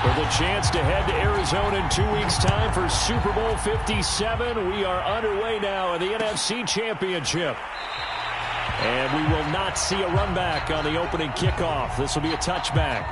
For the chance to head to Arizona in 2 weeks' time for Super Bowl 57. We are underway now in the NFC Championship. And we will not see a run back on the opening kickoff. This will be a touchback.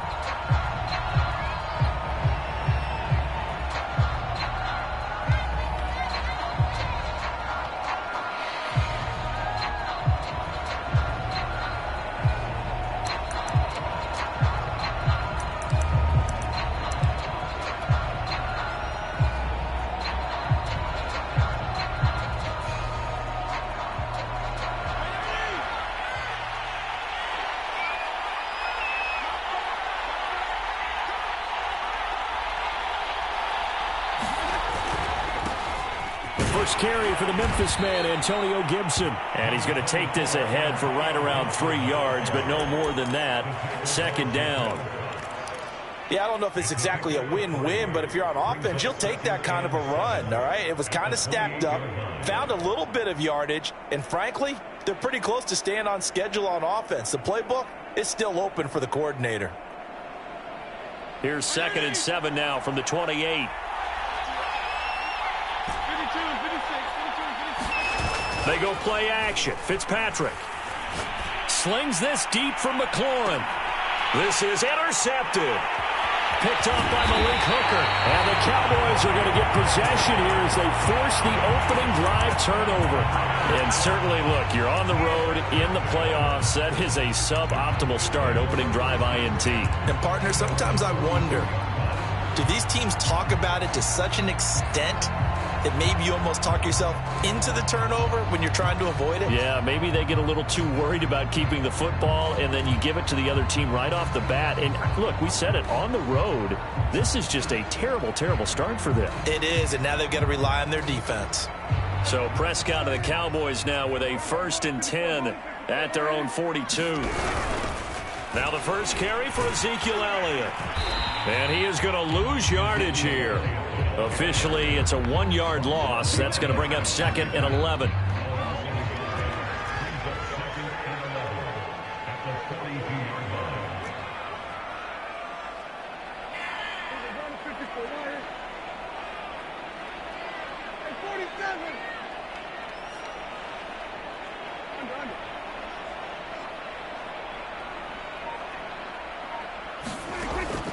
First carry for the Memphis man, Antonio Gibson. And he's going to take this ahead for right around 3 yards, but no more than that. Second down. Yeah, I don't know if it's exactly a win-win, but if you're on offense, you'll take that kind of a run, all right? It was kind of stacked up, found a little bit of yardage, and frankly, they're pretty close to staying on schedule on offense. The playbook is still open for the coordinator. Here's 2nd and 7 now from the 28. They go play action. Fitzpatrick slings this deep from McLaurin. This is intercepted. Picked off by Malik Hooker. And the Cowboys are going to get possession here as they force the opening drive turnover. And certainly, look, you're on the road in the playoffs. That is a suboptimal start, opening drive INT. And, partner, sometimes I wonder, do these teams talk about it to such an extent that maybe you almost talk yourself into the turnover when you're trying to avoid it? Yeah, maybe they get a little too worried about keeping the football, and then you give it to the other team right off the bat. And look, we said it, on the road, this is just a terrible, terrible start for them. It is, and now they've got to rely on their defense. So Prescott and the Cowboys now with a 1st and 10 at their own 42. Now the first carry for Ezekiel Elliott. And he is going to lose yardage here. Officially, it's a 1-yard loss. That's going to bring up 2nd and 11.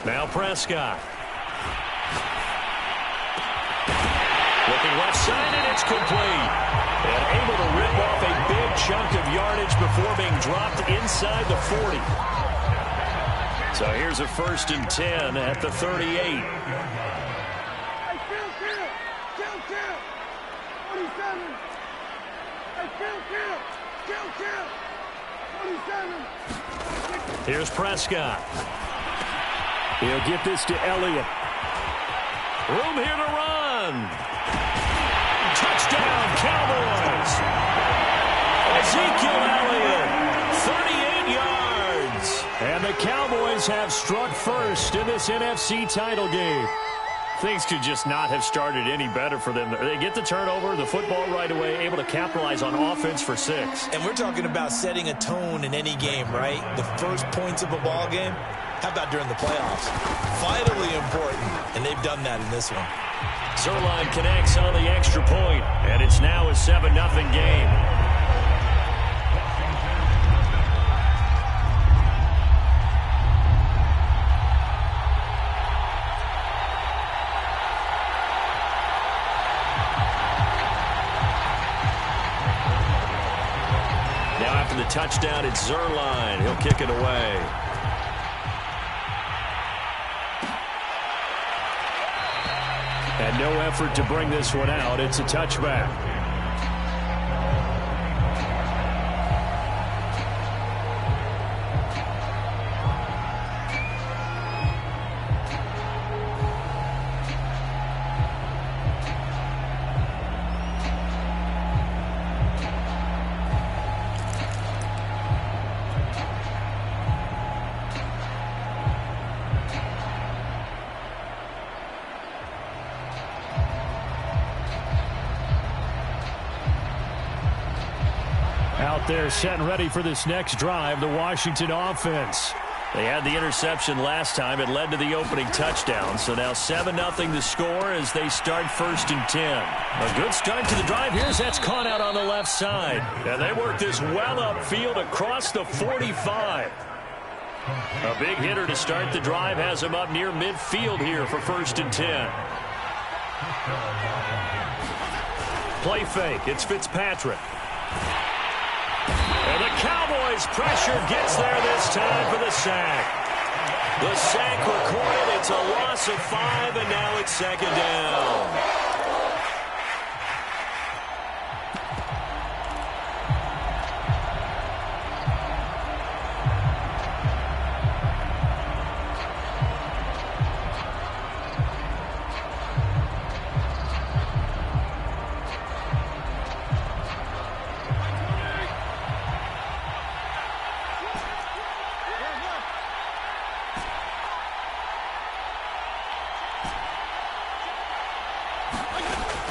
Now Prescott. Looking left side, and it's complete. And able to rip off a big chunk of yardage before being dropped inside the 40. So here's a 1st and 10 at the 38. Here's Prescott. He'll get this to Elliott. Room here to run. Touchdown, Cowboys. Ezekiel Elliott, 38 yards. And the Cowboys have struck first in this NFC title game. Things could just not have started any better for them. They get the turnover, the football right away, able to capitalize on offense for 6. And we're talking about setting a tone in any game, right? The first points of a ball game. How about during the playoffs? Vitally important, and they've done that in this one. Zerline connects on the extra point, and it's now a 7-0 game. Now after the touchdown, it's Zerline. He'll kick it away. And no effort to bring this one out. It's a touchback. Out there set and ready for this next drive, the Washington offense. They had the interception last time. It led to the opening touchdown. So now 7-0 the score as they start 1st and 10. A good start to the drive. Here's that's caught out on the left side. And they work this well upfield across the 45. A big hitter to start the drive has him up near midfield here for 1st and 10. Play fake. It's Fitzpatrick. And the Cowboys pressure gets there this time for the sack. The sack recorded. It's a loss of 5, and now it's 2nd down.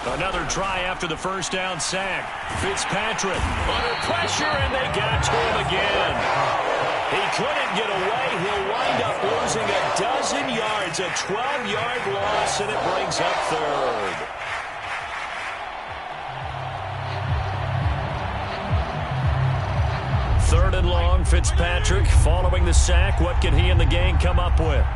Another try after the 1st down sack. Fitzpatrick under pressure, and they got to him again. He couldn't get away. He'll wind up losing a dozen yards. A 12-yard loss, and it brings up 3rd. Third and long, Fitzpatrick following the sack. What can he and the gang come up with?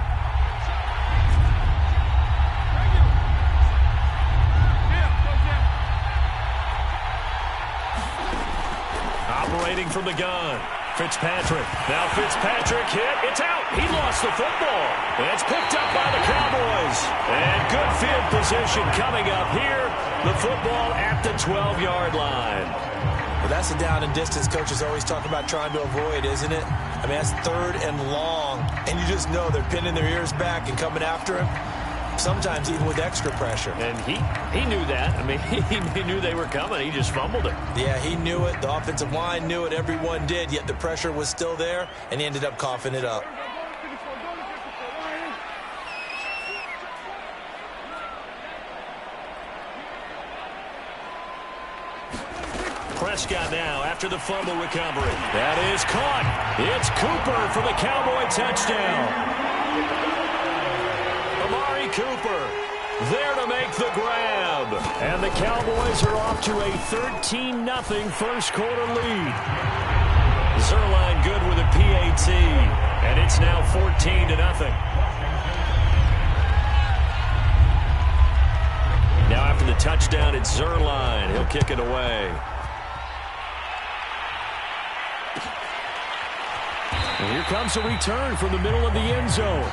Operating from the gun. Fitzpatrick. Now Fitzpatrick hit. It's out. He lost the football. It's picked up by the Cowboys. And good field position coming up here. The football at the 12-yard line. Well, that's the down and distance coaches always talk about trying to avoid, isn't it? I mean, that's 3rd and long. And you just know they're pinning their ears back and coming after him. Sometimes even with extra pressure. And he knew that. I mean, he knew they were coming. He just fumbled it. Yeah, he knew it. The offensive line knew it. Everyone did, yet the pressure was still there, and he ended up coughing it up. Prescott now after the fumble recovery. That is caught. It's Cooper for the Cowboy touchdown. Cooper there to make the grab. And the Cowboys are off to a 13-0 first quarter lead. Zerline good with a PAT. And it's now 14-0. Now after the touchdown, it's Zerline. He'll kick it away. And here comes a return from the middle of the end zone.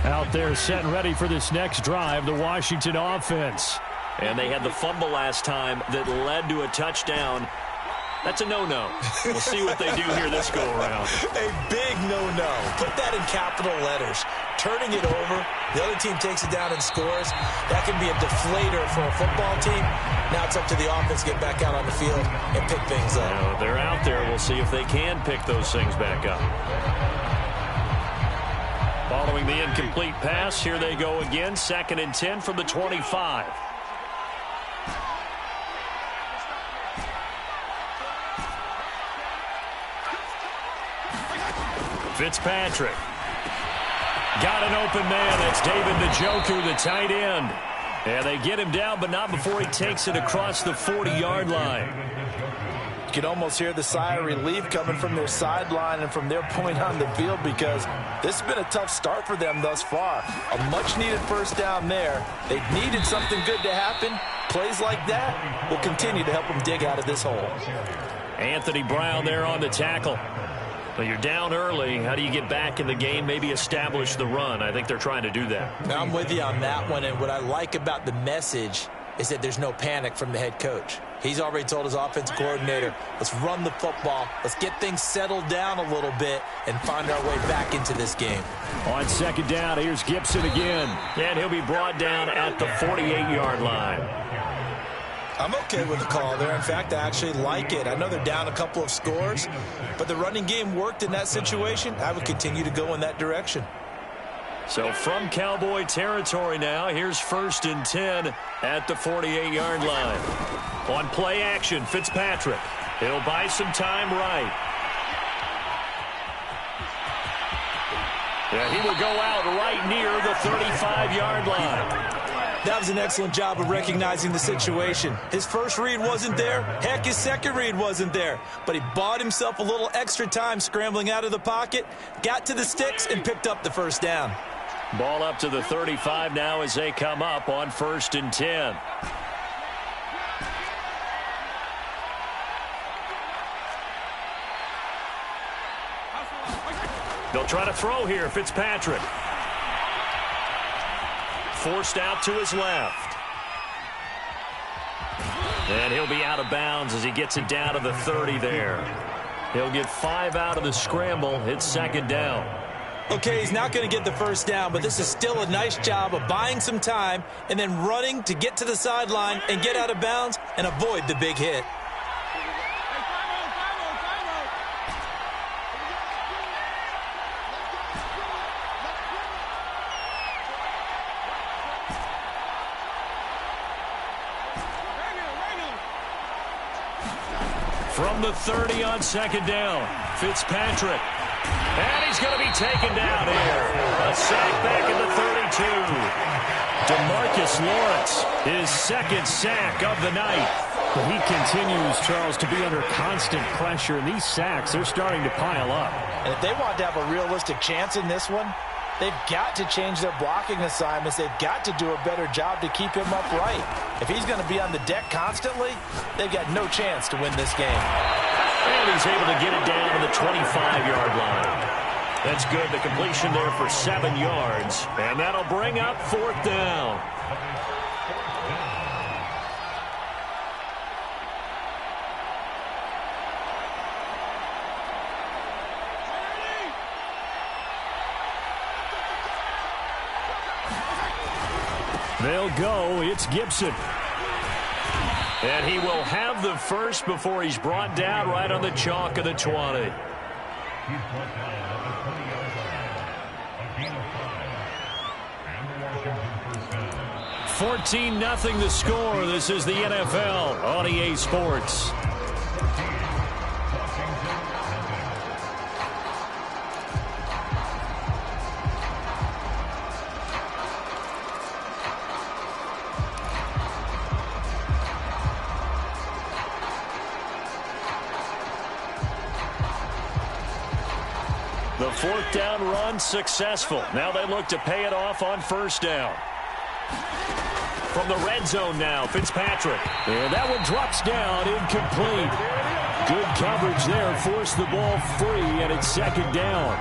Out there set and ready for this next drive, the Washington offense. And they had the fumble last time that led to a touchdown. That's a no-no. We'll see what they do here this go-around. A big no-no. Put that in capital letters. Turning it over, the other team takes it down and scores. That can be a deflator for a football team. Now it's up to the offense to get back out on the field and pick things up. Now, they're out there. We'll see if they can pick those things back up. Following the incomplete pass, here they go again. 2nd and 10 from the 25. Fitzpatrick. Got an open man. That's David Njoku, the tight end. And they get him down, but not before he takes it across the 40-yard line. You can almost hear the sigh of relief coming from their sideline and from their point on the field, because this has been a tough start for them thus far. A much-needed first down there. They needed something good to happen. Plays like that will continue to help them dig out of this hole. Anthony Brown there on the tackle. But you're down early. How do you get back in the game, maybe establish the run? I think they're trying to do that. Now, I'm with you on that one, and what I like about the message is that there's no panic from the head coach. He's already told his offensive coordinator, let's run the football, let's get things settled down a little bit and find our way back into this game. On 2nd down, here's Gibson again. And he'll be brought down at the 48-yard line. I'm okay with the call there. In fact, I actually like it. I know they're down a couple of scores, but the running game worked in that situation. I would continue to go in that direction. So from Cowboy territory now, here's 1st and 10 at the 48-yard line. On play action, Fitzpatrick. He'll buy some time right. Yeah, he will go out right near the 35-yard line. That was an excellent job of recognizing the situation. His first read wasn't there. Heck, his second read wasn't there. But he bought himself a little extra time scrambling out of the pocket, got to the sticks, and picked up the first down. Ball up to the 35 now as they come up on 1st and 10. They'll try to throw here, Fitzpatrick. Forced out to his left. And he'll be out of bounds as he gets it down to the 30 there. He'll get 5 out of the scramble. It's 2nd down. Okay, he's not going to get the first down, but this is still a nice job of buying some time and then running to get to the sideline and get out of bounds and avoid the big hit. From the 30 on 2nd down, Fitzpatrick. And he's going to be taken down here. A sack back at the 32. DeMarcus Lawrence, his 2nd sack of the night. But he continues, Charles, to be under constant pressure, and these sacks are starting to pile up. And if they want to have a realistic chance in this one, they've got to change their blocking assignments. They've got to do a better job to keep him upright. If he's going to be on the deck constantly, they've got no chance to win this game. And he's able to get it down to the 25-yard line. That's good. The completion there for 7 yards. And that'll bring up 4th down. They'll go. It's Gibson. And he will have the first before he's brought down right on the chalk of the 20. 14-0 the score. This is the NFL on EA Sports. The 4th down run successful. Now they look to pay it off on 1st down. From the red zone now, Fitzpatrick. And that one drops down, incomplete. Good coverage there, forced the ball free, and it's 2nd down.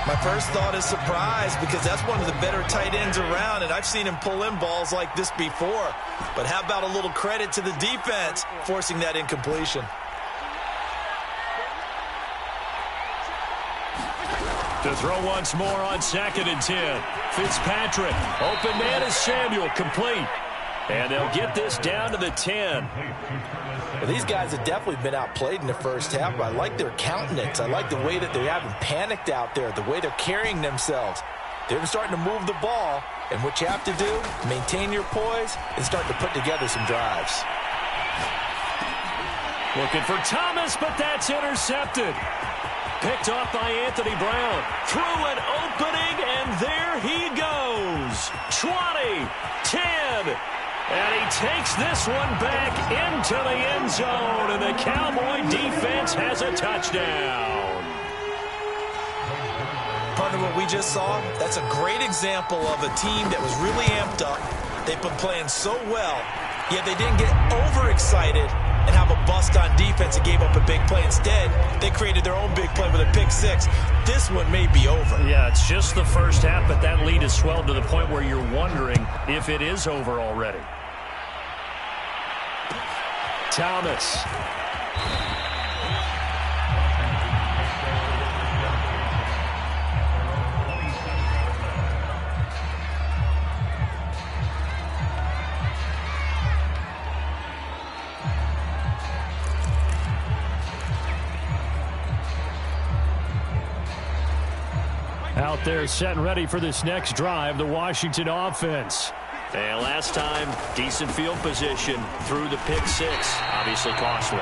My first thought is surprise, because that's one of the better tight ends around, and I've seen him pull in balls like this before. But how about a little credit to the defense forcing that incompletion? To throw once more on 2nd and 10. Fitzpatrick, open man is Samuel, complete. And they'll get this down to the 10. Well, these guys have definitely been outplayed in the first half, but I like their countenance. I like the way that they haven't panicked out there, the way they're carrying themselves. They're starting to move the ball, and what you have to do, maintain your poise and start to put together some drives. Looking for Thomas, but that's intercepted. Picked off by Anthony Brown. Through an opening, and there he goes. 20, 10, and he takes this one back into the end zone, and the Cowboy defense has a touchdown. Partner, what we just saw, that's a great example of a team that was really amped up. They've been playing so well, yet they didn't get overexcited and have a bust on defense and gave up a big play. Instead, they created their own big play with a pick six. This one may be over. Yeah, it's just the first half, but that lead has swelled to the point where you're wondering if it is over already. Thomas. Out there set and ready for this next drive, the Washington offense. And last time, decent field position through the pick six. Obviously costly.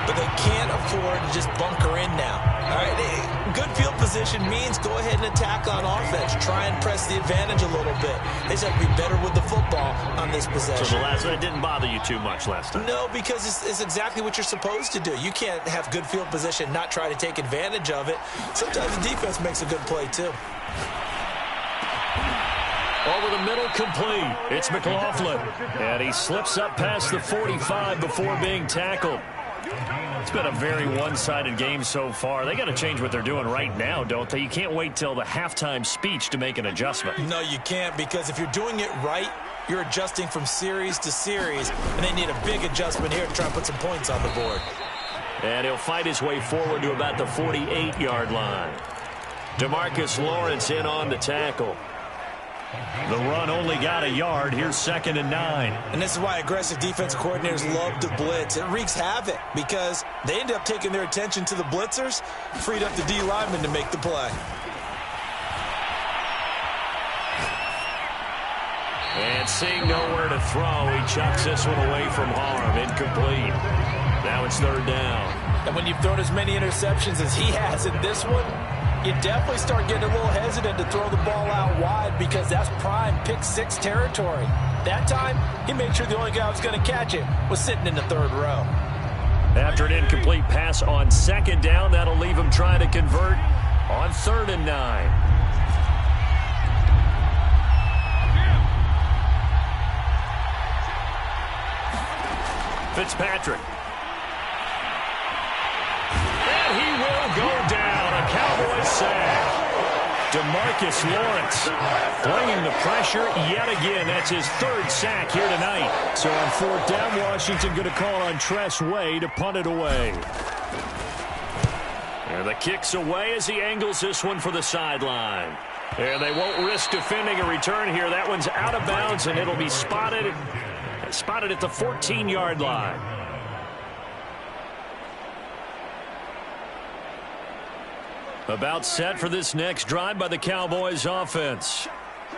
But they can't afford to just bunker in now. All right, good field position means go ahead and attack on offense. Try and press the advantage a little bit. They just have to be better with the football on this possession. So that didn't bother you too much last time? No, because it's exactly what you're supposed to do. You can't have good field position, not try to take advantage of it. Sometimes the defense makes a good play, too. Over the middle, complete. It's McLaughlin. And he slips up past the 45 before being tackled. It's been a very one-sided game so far. They got to change what they're doing right now, don't they? You can't wait till the halftime speech to make an adjustment. No, you can't, because if you're doing it right, you're adjusting from series to series, and they need a big adjustment here to try and put some points on the board. And he'll fight his way forward to about the 48-yard line. DeMarcus Lawrence in on the tackle. The run only got a yard. Here's 2nd and 9. And this is why aggressive defensive coordinators love to blitz. It wreaks havoc because they end up taking their attention to the blitzers, freed up the D lineman to make the play. And seeing nowhere to throw, he chucks this one away from harm. Incomplete. Now it's 3rd down. And when you've thrown as many interceptions as he has in this one, you definitely start getting a little hesitant to throw the ball out wide because that's prime pick six territory. That time, he made sure the only guy who was going to catch it was sitting in the 3rd row. After an incomplete pass on 2nd down, that'll leave him trying to convert on 3rd and 9. Fitzpatrick. And he will go down. A Cowboys sack. DeMarcus Lawrence bringing the pressure yet again. That's his 3rd sack here tonight. So on 4th down, Washington going to call on Tress Way to punt it away. And the kick's away as he angles this one for the sideline. And they won't risk defending a return here. That one's out of bounds, and it'll be spotted at the 14-yard line. About set for this next drive by the Cowboys offense.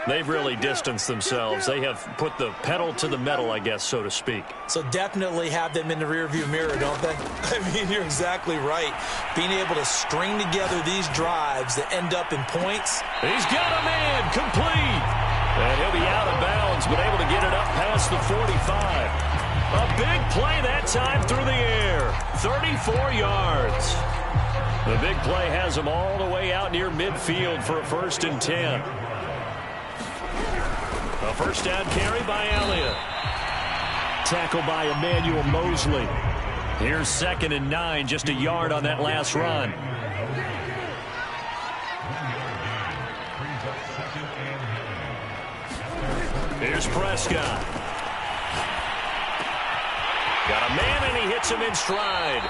They've really distanced themselves. They have put the pedal to the metal, I guess, so to speak. So definitely have them in the rearview mirror, don't they? I mean, you're exactly right. Being able to string together these drives that end up in points. He's got a man, complete. And he'll be out of bounds, but able to get it up past the 45. A big play that time through the air. 34 yards. The big play has him all the way out near midfield for a 1st and 10. A 1st down carry by Elliott. Tackle by Emmanuel Mosley. Here's 2nd and 9, just a yard on that last run. Here's Prescott. Got a man, and he hits him in stride.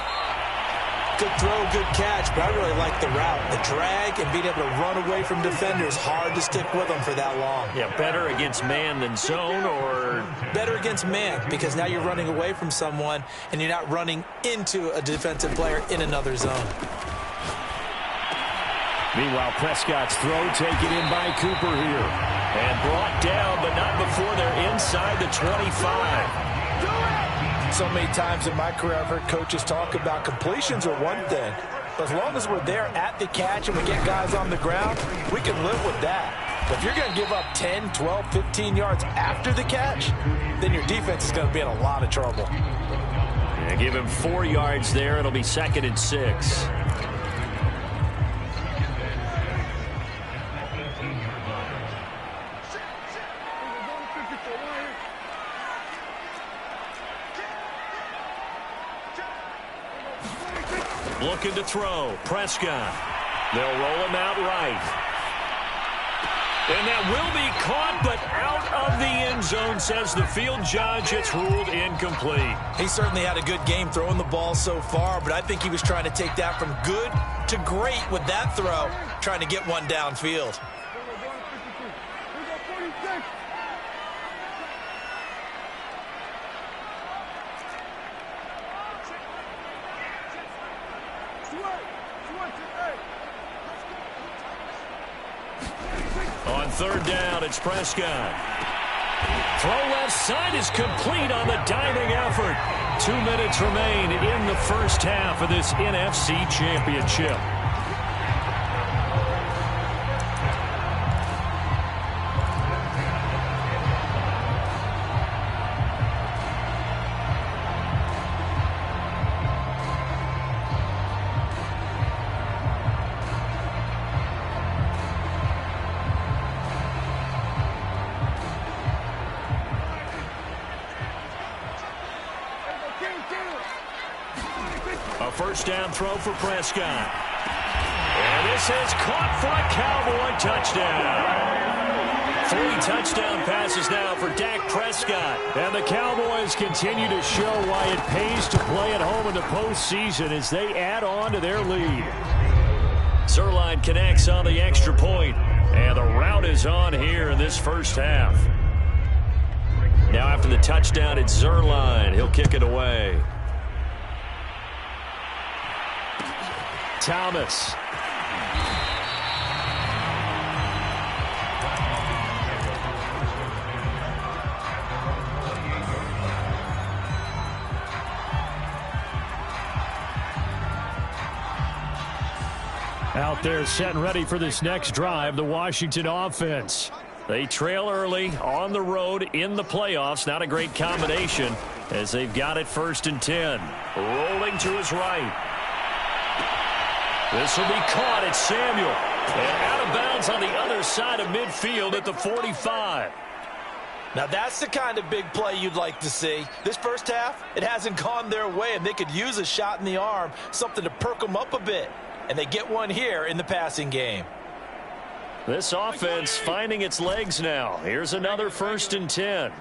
Good throw, good catch, but I really like the route. The drag and being able to run away from defenders, hard to stick with them for that long. Yeah, better against man than zone, or? Better against man, because now you're running away from someone, and you're not running into a defensive player in another zone. Meanwhile, Prescott's throw taken in by Cooper here. And brought down, but not before they're inside the 25. So many times in my career, I've heard coaches talk about completions are one thing. But as long as we're there at the catch and we get guys on the ground, we can live with that. But if you're going to give up 10, 12, 15 yards after the catch, then your defense is going to be in a lot of trouble. Yeah, give him 4 yards there. It'll be 2nd and 6. Looking to throw. Prescott. They'll roll him out right. And that will be caught, but out of the end zone, says the field judge. It's ruled incomplete. He certainly had a good game throwing the ball so far, but I think he was trying to take that from good to great with that throw, trying to get one downfield. On third down, it's Prescott. Throw left side is complete on the diving effort. 2 minutes remain in the first half of this NFC Championship. A first down throw for Prescott. And this is caught for a Cowboy touchdown. 3 touchdown passes now for Dak Prescott. And the Cowboys continue to show why it pays to play at home in the postseason as they add on to their lead. Zerline connects on the extra point. And the route is on here in this first half. Now after the touchdown, it's Zerline. He'll kick it away. Thomas. Out there set and ready for this next drive, the Washington offense. They trail early on the road in the playoffs. Not a great combination as they've got it 1st and 10. Rolling to his right. This will be caught at Samuel. And out of bounds on the other side of midfield at the 45. Now that's the kind of big play you'd like to see. This first half, it hasn't gone their way, and they could use a shot in the arm, something to perk them up a bit. And they get one here in the passing game. This offense finding its legs now. Here's another 1st and 10.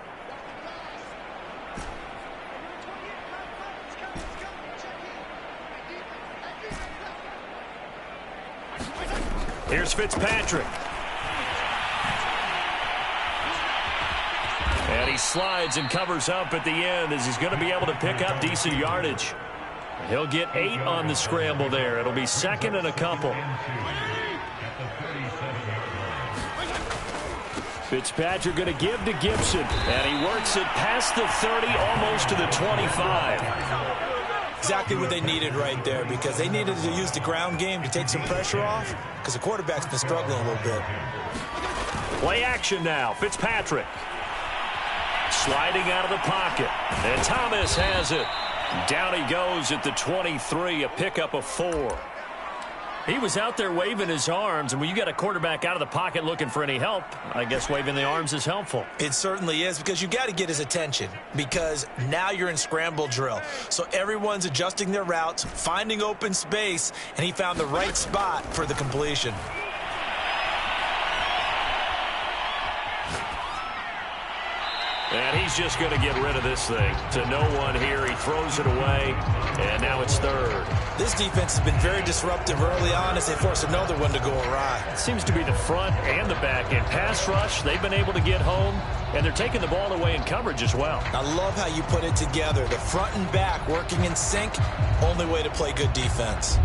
Here's Fitzpatrick. And he slides and covers up at the end as he's going to be able to pick up decent yardage. He'll get 8 on the scramble there. It'll be 2nd and a couple. Fitzpatrick going to give to Gibson. And he works it past the 30, almost to the 25. Exactly what they needed right there, because they needed to use the ground game to take some pressure off, because the quarterback's been struggling a little bit. Play action now. Fitzpatrick. Sliding out of the pocket. And Thomas has it. Down he goes at the 23, a pickup of 4. He was out there waving his arms, and when you got a quarterback out of the pocket looking for any help, I guess waving the arms is helpful. It certainly is, because you got to get his attention, because now you're in scramble drill. So everyone's adjusting their routes, finding open space, and he found the right spot for the completion. And he's just going to get rid of this thing. To no one here. He throws it away, and now it's 3rd. This defense has been very disruptive early on as they force another one to go awry. It seems to be the front and the back end. Pass rush, they've been able to get home, and they're taking the ball away in coverage as well. I love how you put it together. The front and back working in sync, only way to play good defense.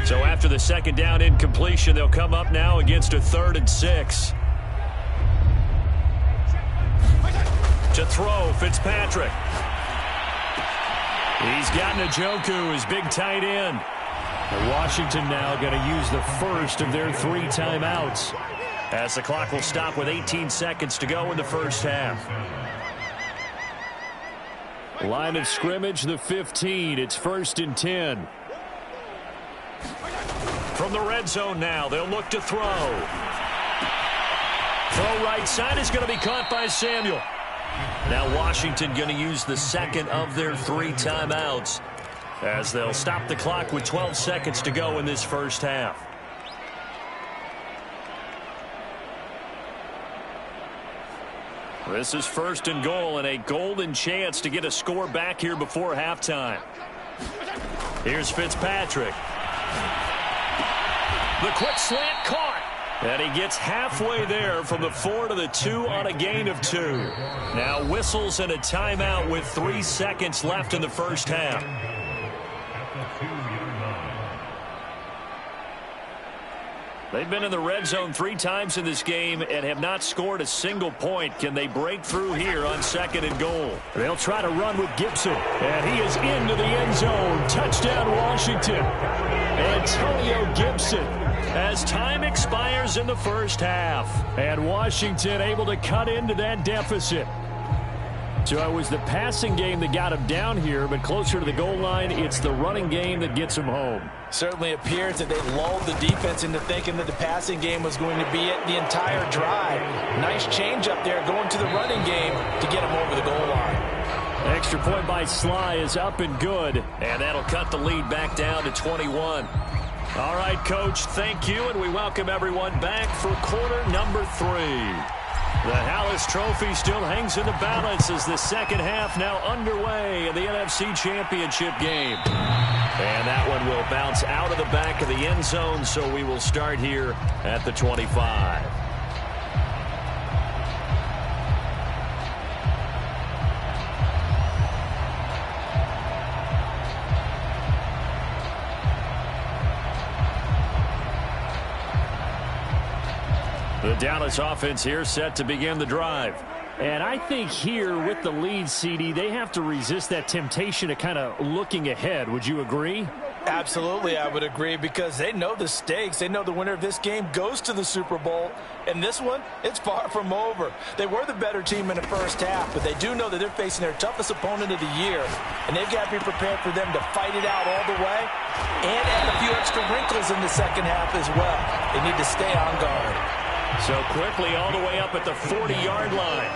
So after the 2nd down incompletion, they'll come up now against a 3rd and 6. To throw, Fitzpatrick. He's got Njoku, his big tight end. And Washington now going to use the first of their 3 timeouts, as the clock will stop with 18 seconds to go in the first half. Line of scrimmage, the 15. It's 1st and 10. From the red zone now, they'll look to throw. Throw right side is going to be caught by Samuel. Now Washington going to use the 2nd of their 3 timeouts, as they'll stop the clock with 12 seconds to go in this first half. This is 1st and goal, and a golden chance to get a score back here before halftime. Here's Fitzpatrick. The quick slant caught. And he gets halfway there from the 4 to the 2 on a gain of 2. Now whistles and a timeout with 3 seconds left in the first half. They've been in the red zone 3 times in this game and have not scored a single point. Can they break through here on 2nd and goal? They'll try to run with Gibson, and he is into the end zone. Touchdown, Washington. Antonio Gibson. As time expires in the first half. And Washington able to cut into that deficit. So it was the passing game that got him down here, but closer to the goal line, it's the running game that gets him home. Certainly appears that they lulled the defense into thinking that the passing game was going to be it the entire drive. Nice change up there going to the running game to get him over the goal line. Extra point by Sly is up and good. And that'll cut the lead back down to 21. All right, Coach, thank you, and we welcome everyone back for quarter number 3. The Hallis Trophy still hangs in the balance as the second half now underway in the NFC Championship game. And that one will bounce out of the back of the end zone, so we will start here at the 25. The Dallas offense here set to begin the drive. And I think here with the lead, CD, they have to resist that temptation of kind of looking ahead. Would you agree? Absolutely, I would agree, because they know the stakes. They know the winner of this game goes to the Super Bowl. And this one, it's far from over. They were the better team in the first half, but they do know that they're facing their toughest opponent of the year. And they've got to be prepared for them to fight it out all the way and add a few extra wrinkles in the second half as well. They need to stay on guard. So quickly all the way up at the 40-yard line.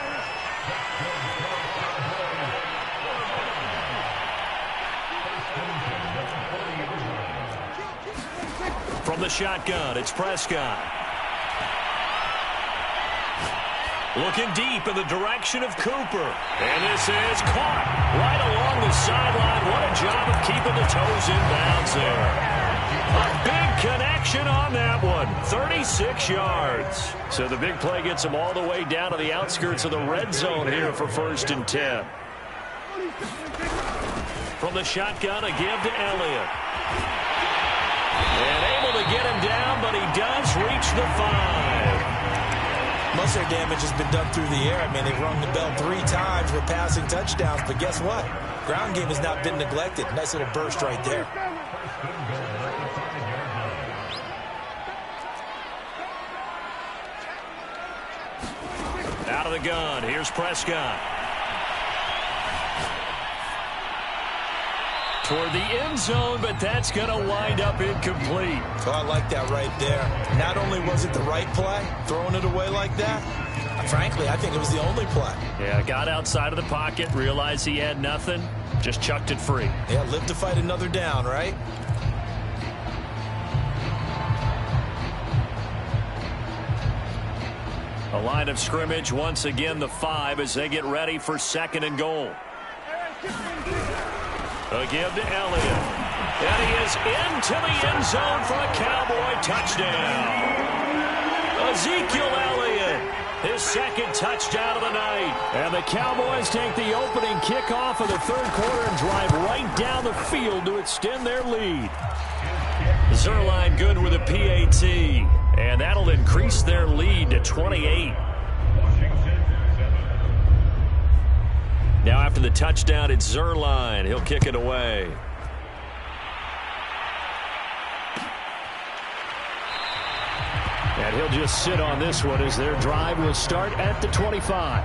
From the shotgun, it's Prescott. Looking deep in the direction of Cooper. And this is caught right along the sideline. What a job of keeping the toes in bounds there. A big connection on that one. 36 yards. So the big play gets them all the way down to the outskirts of the red zone here for 1st and 10. From the shotgun, a give to Elliott. And able to get him down, but he does reach the 5. Most of their damage has been done through the air. I mean, they've rung the bell 3 times with passing touchdowns, but guess what? Ground game has not been neglected. Nice little burst right there. Out of the gun, here's Prescott. Toward the end zone, but that's going to wind up incomplete. So I like that right there. Not only was it the right play, throwing it away like that, frankly, I think it was the only play. Yeah, got outside of the pocket, realized he had nothing, just chucked it free. Yeah, live to fight another down, right? A line of scrimmage, once again the 5 as they get ready for 2nd and goal. A give to Elliott. And he is into the end zone for a Cowboy touchdown. Ezekiel Elliott, his 2nd touchdown of the night. And the Cowboys take the opening kickoff of the 3rd quarter and drive right down the field to extend their lead. Zerline good with a PAT. And that'll increase their lead to 28. Now after the touchdown, it's Zerline. He'll kick it away. And he'll just sit on this one as their drive will start at the 25.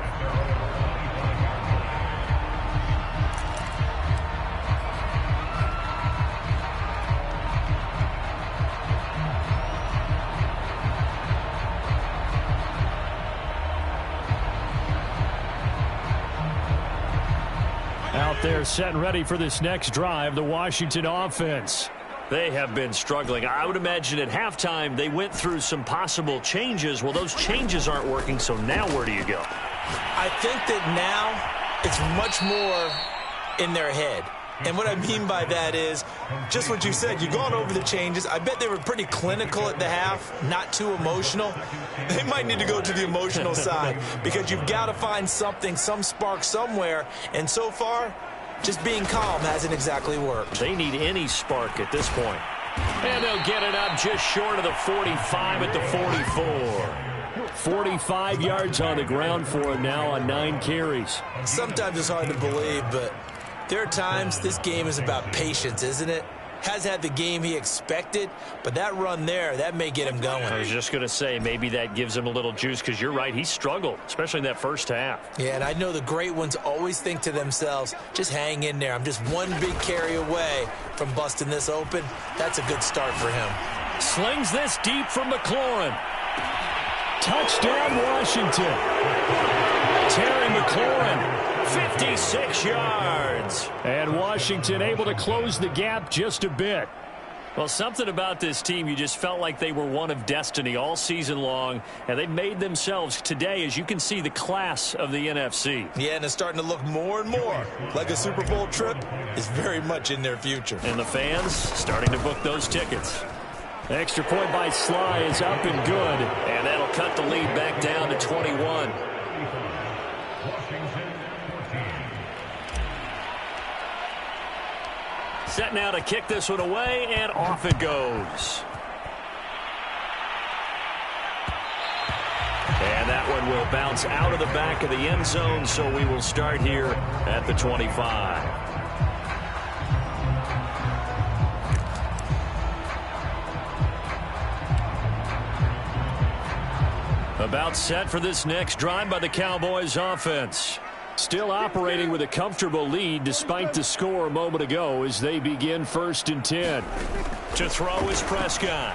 Out there set and ready for this next drive, the Washington offense. They have been struggling. I would imagine at halftime they went through some possible changes. Well, those changes aren't working, so now where do you go? I think that now it's much more in their head. And what I mean by that is just what you said. You've gone over the changes. I bet they were pretty clinical at the half, not too emotional. They might need to go to the emotional side because you've got to find something, some spark somewhere. And so far, just being calm hasn't exactly worked. They need any spark at this point. And they'll get it up just short of the 45 at the 44. 45 yards on the ground for him now on 9 carries. Sometimes it's hard to believe, but there are times this game is about patience, isn't it? Has had the game he expected, but that run there, that may get him going. I was just going to say, maybe that gives him a little juice, because you're right, he struggled, especially in that first half. Yeah, and I know the great ones always think to themselves, just hang in there. I'm just one big carry away from busting this open. That's a good start for him. Slings this deep from McLaurin. Touchdown, Washington. Terry McLaurin. 56 yards. And Washington able to close the gap just a bit. Well, something about this team, you just felt like they were one of destiny all season long, and they made themselves today, as you can see, the class of the NFC. Yeah, and it's starting to look more and more like a Super Bowl trip is very much in their future. And the fans starting to book those tickets. Extra point by Sly is up and good, and that'll cut the lead back down to 21. Set now to kick this one away, and off it goes. And that one will bounce out of the back of the end zone, so we will start here at the 25. About set for this next drive by the Cowboys offense. Still operating with a comfortable lead despite the score a moment ago as they begin 1st and 10. To throw is Prescott.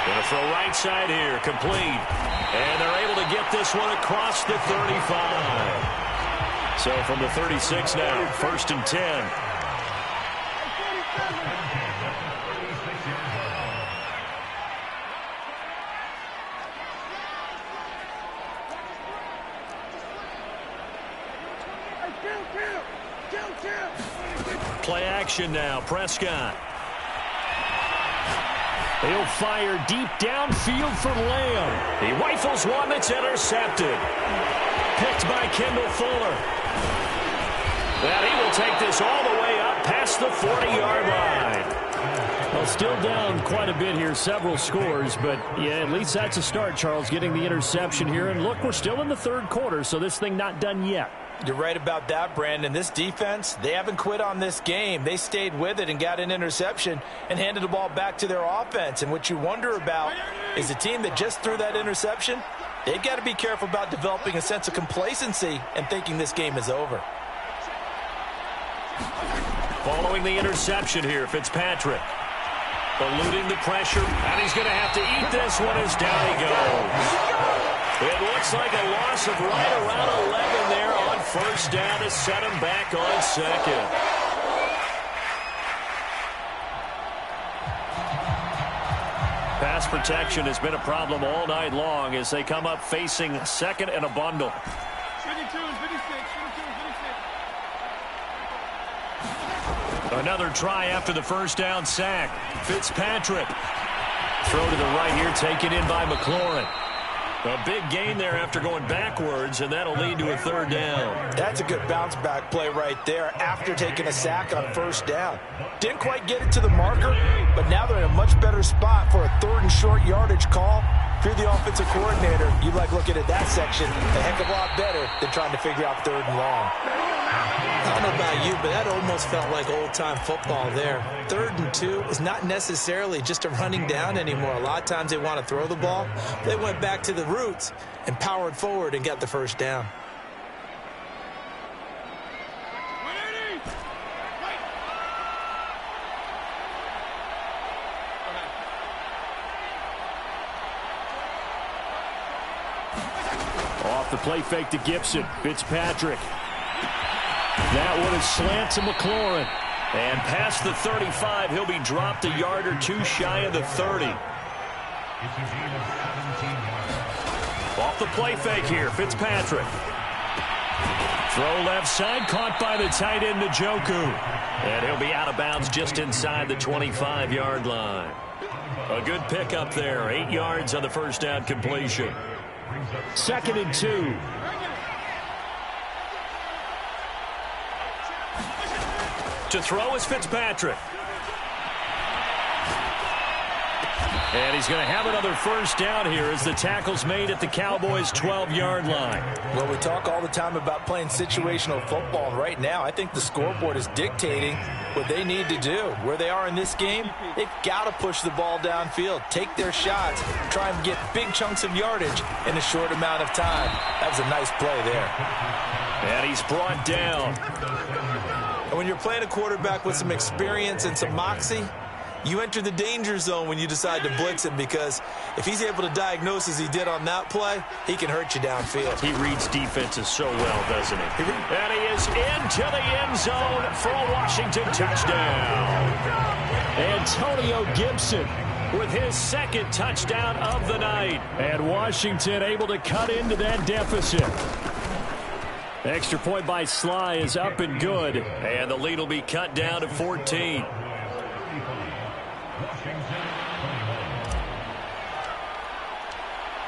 Going to throw right side here, complete. And they're able to get this one across the 35. So from the 36 now, 1st and 10. Play action now, Prescott. He'll fire deep downfield for Lamb. He rifles one that's intercepted. Picked by Kendall Fuller. And he will take this all the way up past the 40-yard line. Well, still down quite a bit here, several scores, but yeah, at least that's a start, Charles, getting the interception here. And look, we're still in the 3rd quarter, so this thing not done yet. You're right about that, Brandon. This defense, they haven't quit on this game. They stayed with it and got an interception and handed the ball back to their offense. And what you wonder about is a team that just threw that interception, they've got to be careful about developing a sense of complacency and thinking this game is over. Following the interception here, Fitzpatrick. Eluding the pressure, and he's going to have to eat this one as down he goes. It looks like a loss of right around 11 there on 1st down to set him back on 2nd. Pass protection has been a problem all night long as they come up facing 2nd and a bundle. 52 and 56, 52 and 56. Another try after the 1st down sack. Fitzpatrick. Throw to the right here, taken in by McLaurin. A big gain there after going backwards, and that'll lead to a 3rd down. That's a good bounce-back play right there after taking a sack on 1st down. Didn't quite get it to the marker, but now they're in a much better spot for a 3rd and short yardage call. If you're the offensive coordinator, you like looking at that section a heck of a lot better than trying to figure out 3rd and long. I don't know about you, but that almost felt like old-time football there. 3rd and 2 is not necessarily just a running down anymore. A lot of times they want to throw the ball. They went back to the roots and powered forward and got the 1st down. Off the play fake to Gibson. Fitzpatrick. That one is slant to McLaurin. And past the 35, he'll be dropped a yard or two shy of the 30. Off the play fake here, Fitzpatrick. Throw left side, caught by the tight end, Njoku. And he'll be out of bounds just inside the 25-yard line. A good pickup there, 8 yards on the 1st down completion. 2nd and 2. To throw is Fitzpatrick. And he's going to have another first down here as the tackle's made at the Cowboys' 12-yard line. Well, we talk all the time about playing situational football, and right now I think the scoreboard is dictating what they need to do. Where they are in this game, they've got to push the ball downfield, take their shots, try and get big chunks of yardage in a short amount of time. That was a nice play there. And he's brought down. And when you're playing a quarterback with some experience and some moxie, you enter the danger zone when you decide to blitz him, because if he's able to diagnose as he did on that play, he can hurt you downfield. He reads defenses so well, doesn't he? And he is into the end zone for a Washington touchdown. Antonio Gibson with his second touchdown of the night. And Washington able to cut into that deficit. Extra point by Sly is up and good. And the lead will be cut down to 14.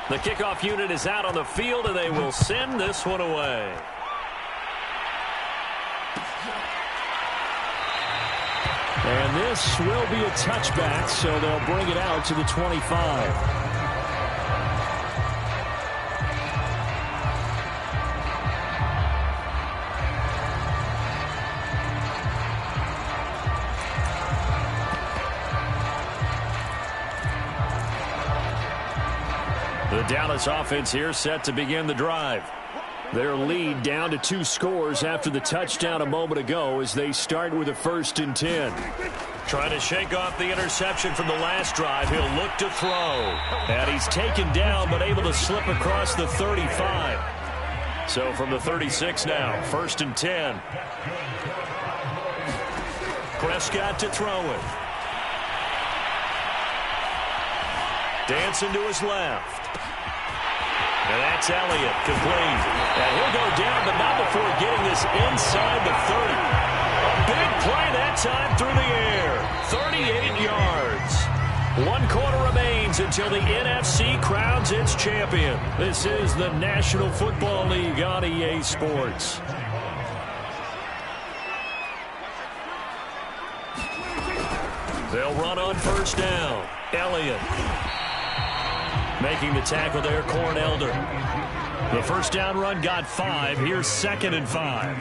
The kickoff unit is out on the field, and they will send this one away. And this will be a touchback, so they'll bring it out to the 25. The Dallas offense here set to begin the drive. Their lead down to 2 scores after the touchdown a moment ago as they start with a 1st and 10. Trying to shake off the interception from the last drive. He'll look to throw. And he's taken down but able to slip across the 35. So from the 36 now, 1st and 10. Prescott to throw it. Dancing to his left. And that's Elliott, complete. And he'll go down, but not before getting this inside the 30. A big play that time through the air. 38 yards. 1 quarter remains until the NFC crowns its champion. This is the National Football League on EA Sports. They'll run on 1st down. Elliott. Making the tackle there, Corn Elder. The 1st down run got 5. Here's 2nd and 5.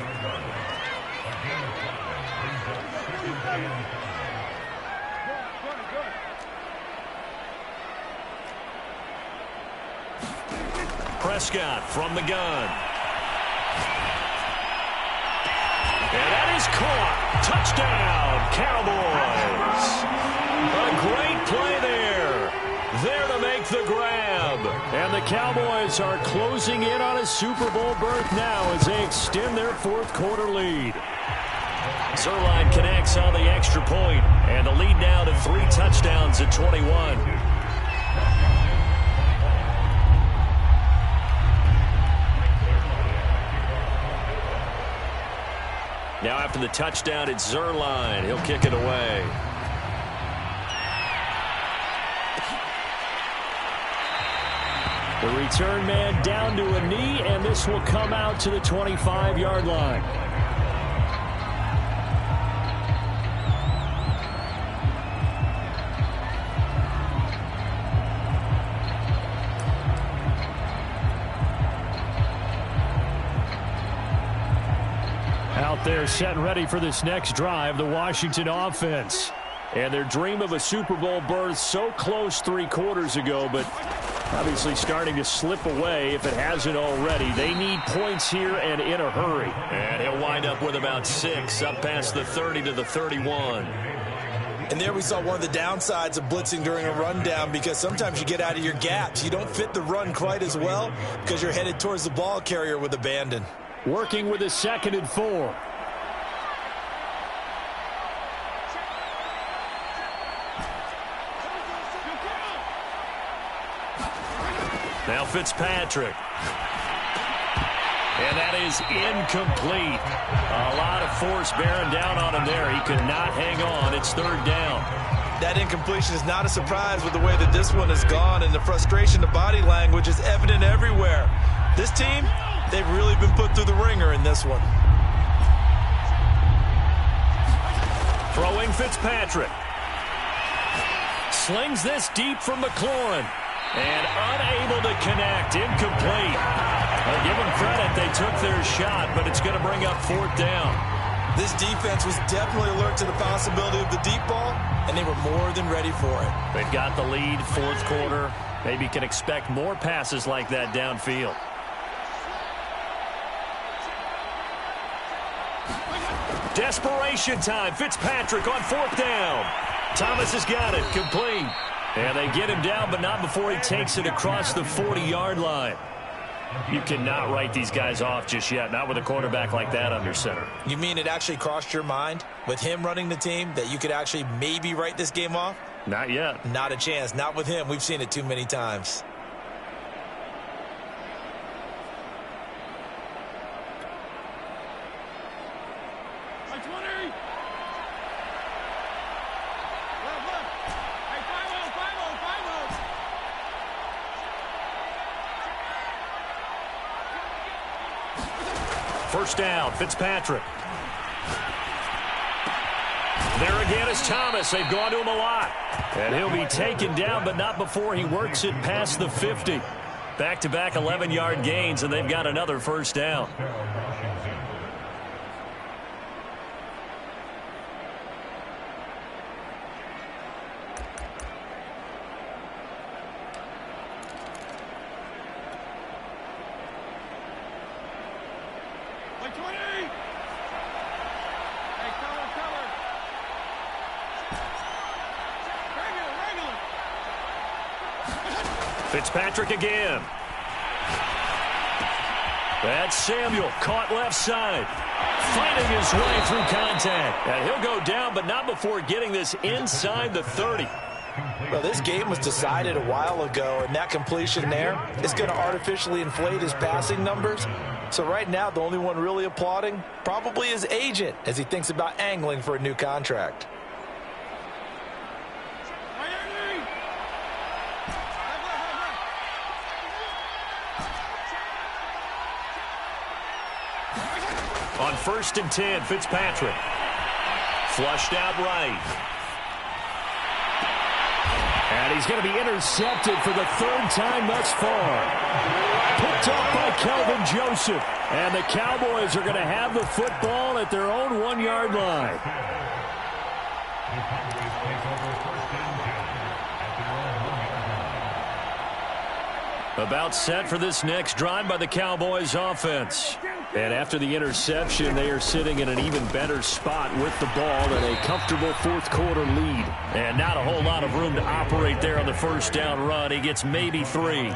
Prescott from the gun. And that is caught. Touchdown, Cowboys. A great play there. There to make the grab. And the Cowboys are closing in on a Super Bowl berth now as they extend their 4th quarter lead. Zerline connects on the extra point, and the lead now to 3 touchdowns at 21. Now after the touchdown, it's Zerline. He'll kick it away. The return man down to a knee, and this will come out to the 25-yard line. Out there set and ready for this next drive, the Washington offense. And their dream of a Super Bowl berth so close 3 quarters ago, but obviously starting to slip away if it hasn't already. They need points here and in a hurry. And he'll wind up with about 6 up past the 30 to the 31. And there we saw one of the downsides of blitzing during a rundown, because sometimes you get out of your gaps. You don't fit the run quite as well because you're headed towards the ball carrier with abandon. Working with a 2nd and 4. Now Fitzpatrick. And that is incomplete. A lot of force bearing down on him there. He could not hang on. It's 3rd down. That incompletion is not a surprise with the way that this one has gone, and the frustration, the body language is evident everywhere. This team, they've really been put through the ringer in this one. Throwing Fitzpatrick. Slings this deep from McLaurin. And unable to connect. Incomplete. Well, give them credit. They took their shot, but it's going to bring up 4th down. This defense was definitely alert to the possibility of the deep ball, and they were more than ready for it. They've got the lead, 4th quarter. Maybe can expect more passes like that downfield. Desperation time. Fitzpatrick on 4th down. Thomas has got it. Complete. And they get him down, but not before he takes it across the 40-yard line. You cannot write these guys off just yet, not with a quarterback like that under center. You mean it actually crossed your mind with him running the team that you could actually maybe write this game off? Not yet. Not a chance. Not with him. We've seen it too many times. First down, Fitzpatrick. There again is Thomas. They've gone to him a lot. And he'll be taken down, but not before he works it past the 50. Back-to-back 11-yard gains, and they've got another first down. Fitzpatrick again. That's Samuel, caught left side. Fighting his way through contact. And he'll go down, but not before getting this inside the 30. Well, this game was decided a while ago, and that completion there is going to artificially inflate his passing numbers. So right now, the only one really applauding probably his agent as he thinks about angling for a new contract. On 1st and 10, Fitzpatrick. Flushed out right. And he's going to be intercepted for the 3rd time thus far. Picked up by Kelvin Joseph. And the Cowboys are going to have the football at their own 1-yard line. About set for this next drive by the Cowboys offense. And after the interception, they are sitting in an even better spot with the ball and a comfortable 4th quarter lead. And not a whole lot of room to operate there on the first down run. He gets maybe 3.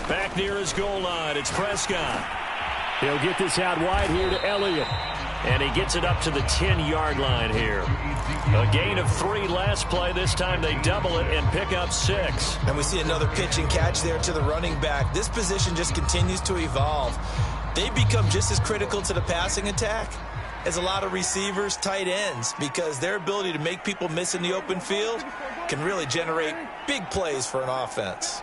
Back near his goal line, it's Prescott. He'll get this out wide here to Elliott. And he gets it up to the 10-yard line here. A gain of 3 last play. This time they double it and pick up 6. And we see another pitch and catch there to the running back. This position just continues to evolve. They become just as critical to the passing attack as a lot of receivers, tight ends, because their ability to make people miss in the open field can really generate big plays for an offense.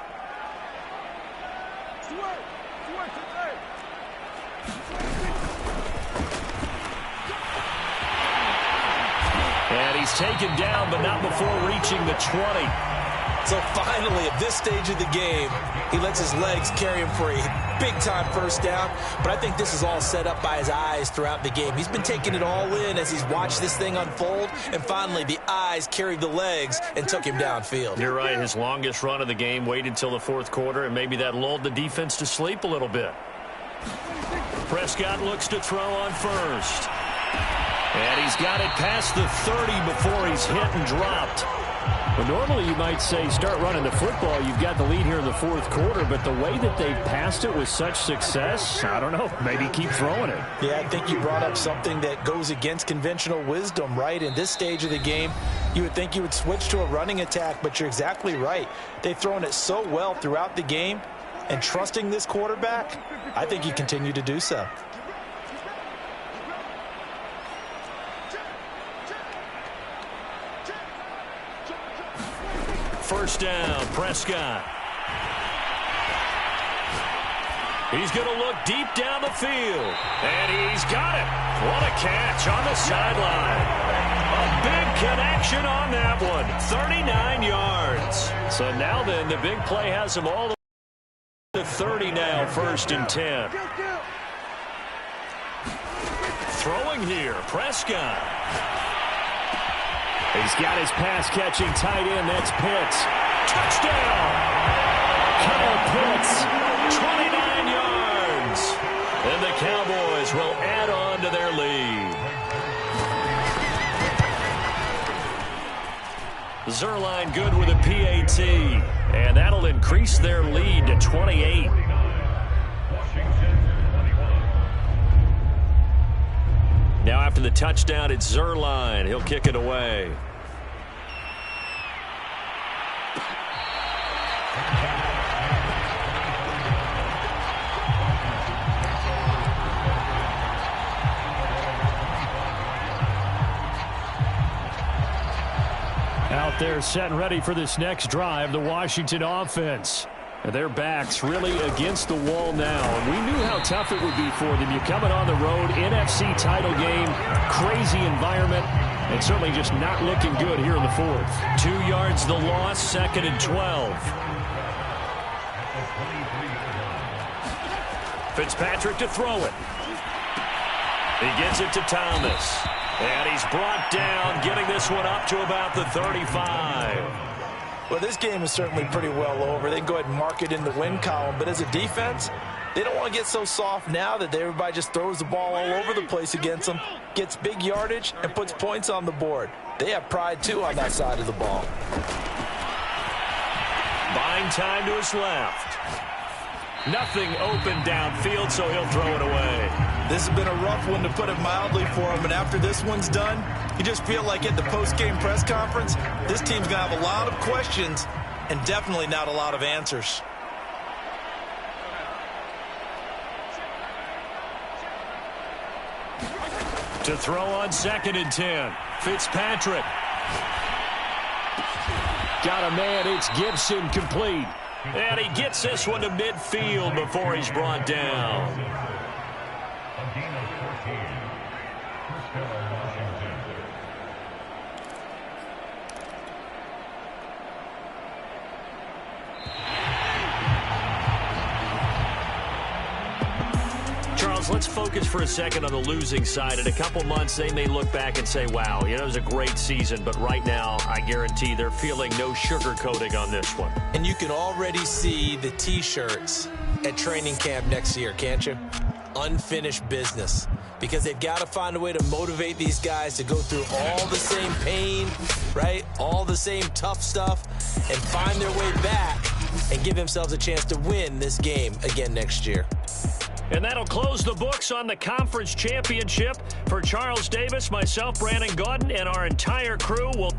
And he's taken down, but not before reaching the 20. So finally, at this stage of the game, he lets his legs carry him for a big-time first down. But I think this is all set up by his eyes throughout the game. He's been taking it all in as he's watched this thing unfold. And finally, the eyes carried the legs and took him downfield. You're right. His longest run of the game waited until the 4th quarter, and maybe that lulled the defense to sleep a little bit. Prescott looks to throw on 1st. And he's got it past the 30 before he's hit and dropped. Well, normally you might say start running the football. You've got the lead here in the 4th quarter, but the way that they've passed it with such success, I don't know, maybe keep throwing it. Yeah, I think you brought up something that goes against conventional wisdom, right? In this stage of the game, you would think you would switch to a running attack, but you're exactly right. They've thrown it so well throughout the game, and trusting this quarterback, I think you continue to do so. First down, Prescott. He's going to look deep down the field. And he's got it. What a catch on the sideline. A big connection on that one. 39 yards. So now then, the big play has him all the way to 30 now, 1st and 10. Throwing here, Prescott. He's got his pass-catching tight end. That's Pitts. Touchdown! Kyle Pitts, 29 yards. And the Cowboys will add on to their lead. Zerline good with a PAT. And that'll increase their lead to 28. Now after the touchdown, it's Zerline. He'll kick it away. Out there set and ready for this next drive, the Washington offense. And their backs really against the wall now. And we knew how tough it would be for them. You're coming on the road, NFC title game, crazy environment, and certainly just not looking good here in the 4th. 2 yards the loss, 2nd and 12. Fitzpatrick to throw it. He gets it to Thomas. And he's brought down, getting this one up to about the 35. Well, this game is certainly pretty well over. They can go ahead and mark it in the win column. But as a defense, they don't want to get so soft now that everybody just throws the ball all over the place against them, gets big yardage, and puts points on the board. They have pride, too, on that side of the ball. Buying time to his left. Nothing open downfield, so he'll throw it away. This has been a rough one, to put it mildly, for him. And after this one's done, you just feel like at the post-game press conference, this team's going to have a lot of questions and definitely not a lot of answers. To throw on 2nd and 10. Fitzpatrick. Got a man. It's Gibson, complete. And he gets this one to midfield before he's brought down. Charles, let's focus for a second on the losing side. In a couple months, they may look back and say, wow, it was a great season. But right now, I guarantee they're feeling no sugarcoating on this one. And you can already see the T-shirts at training camp next year, can't you? Unfinished business. Because they've got to find a way to motivate these guys to go through all the same pain, right? All the same tough stuff, and find their way back and give themselves a chance to win this game again next year. And that'll close the books on the conference championship. For Charles Davis, myself, Brandon Gaudin, and our entire crew will